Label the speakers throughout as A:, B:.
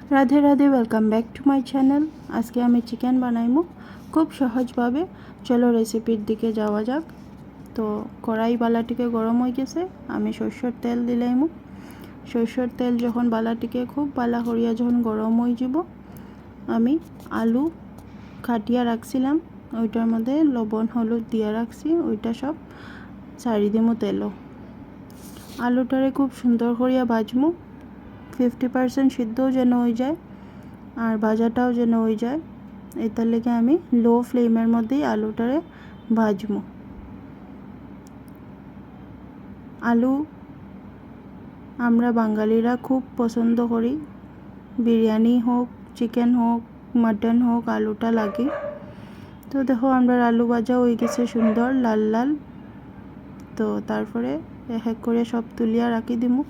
A: Radhe Radhe, welcome back to my channel. আজকে আমি chicken বানাইমু খুব সহজভাবে। চলো রেসিপির দিকে যাওয়া যাক। তো কড়াই বালাটিকে গরম হয়ে গেছে, আমি সরষের তেল দিলাইমু। সরষের তেল যখন বালাটিকে খুব বালা করিয়া যখন গরম হয়ে যাব, আমি আলু কাটিয়া রাখছিলাম, ওইটার মধ্যে লবণ হলুদ দিয়া রাখছি, ওইটা সব ছাড়ি দিমু তেলও। আলুটারে খুব সুন্দর করিয়া ভাজমু, 50% সিদ্ধও যেন হয়ে যায় আর ভাজাটাও যেন হয়ে যায়। এটার লেগে আমি লো ফ্লেমের মধ্যেই আলুটারে ভাজবো। আলু আমরা বাঙালিরা খুব পছন্দ করি, বিরিয়ানি হোক, চিকেন হোক, মাটন হোক, আলুটা লাগে। তো দেখো আমরা আলু ভাজা হয়ে গেছে সুন্দর লাল লাল। তো তারপরে এক এক করে সব তুলিয়া রাখি দিমু।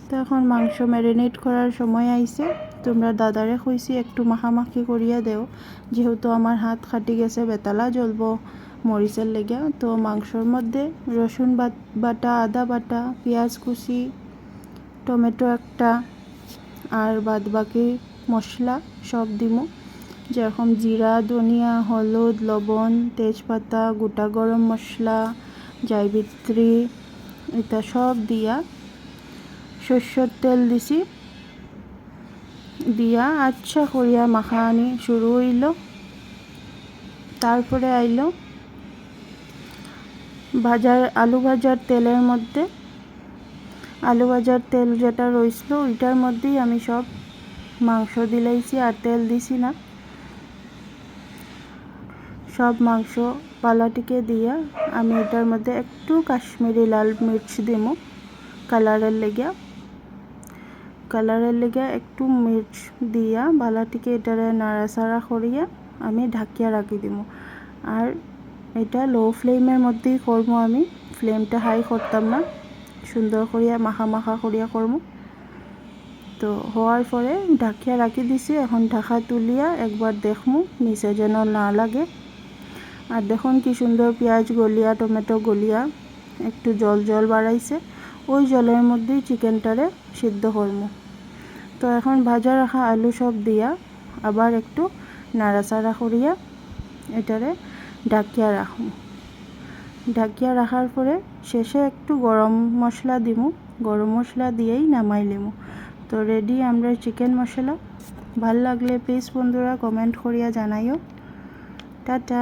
A: তো এখন মাংস ম্যারিনেট করার সময় আইছে। তোমরা দাদারে কইছি একটু মাখামাখি করিয়া দেও, যেহেতু আমার হাত খাটি গেছে, বেতালা জ্বলবো মরিচের লেগে। তো মাংসর মধ্যে রসুন বাটা, আদা বাটা, পেঁয়াজ কুচি, টমেটো একটা আর বাদ বাকি মশলা সব দিমু, যেরকম জিরা, ধনিয়া, হলুদ, লবণ, তেজপাতা, গোটা গরম মশলা, জায়বিত্রী, এটা সব দিয়া সরষের তেল দিছি, দিয়া আচ্ছা করিয়া মাখানি শুরু হইল। তারপরে আইলো আলু ভাজার তেলের মধ্যে, আলু ভাজার তেল যেটা রইছিল ওইটার মধ্যেই আমি সব মাংস দিলাইছি, আর তেল দিছি না। সব মাংস পালাটিকে দিয়া আমি এটার মধ্যে একটু কাশ্মীরি লাল মির্চ দিমু কালারের লেগে একটু মির্চ দিয়া বালাটিকে এটারে নাড়াচাড়া করিয়া আমি ঢাকিয়া রাখি দিমু। আর এটা লো ফ্লেমের মধ্যেই করবো, আমি ফ্লেমটা হাই করতাম না, সুন্দর করিয়া মাখা করিয়া করবো। তো হওয়ার পরে ঢাকিয়া রাখি দিছি। এখন ঢাকা তুলিয়া একবার দেখমু নিচে যেন না লাগে। আর দেখুন কি সুন্দর পেঁয়াজ গলিয়া, টমেটো গলিয়া একটু জল বাড়াইছে, ওই জলের মধ্যেই চিকেনটারে সিদ্ধ করবো। তো এখন ভাজা রাখা আলু সব দিয়া আবার একটু নাড়াচাড়া করিয়া এটারে ঢাকিয়া রাখবো। ঢাকিয়া রাখার পরে শেষে একটু গরম মশলা দিমু, গরম মশলা দিয়েই নামাই লিমু। তো রেডি আমরা চিকেন মশলা। ভাল লাগলে প্লিজ বন্ধুরা কমেন্ট করিয়া জানাইও। টাটা।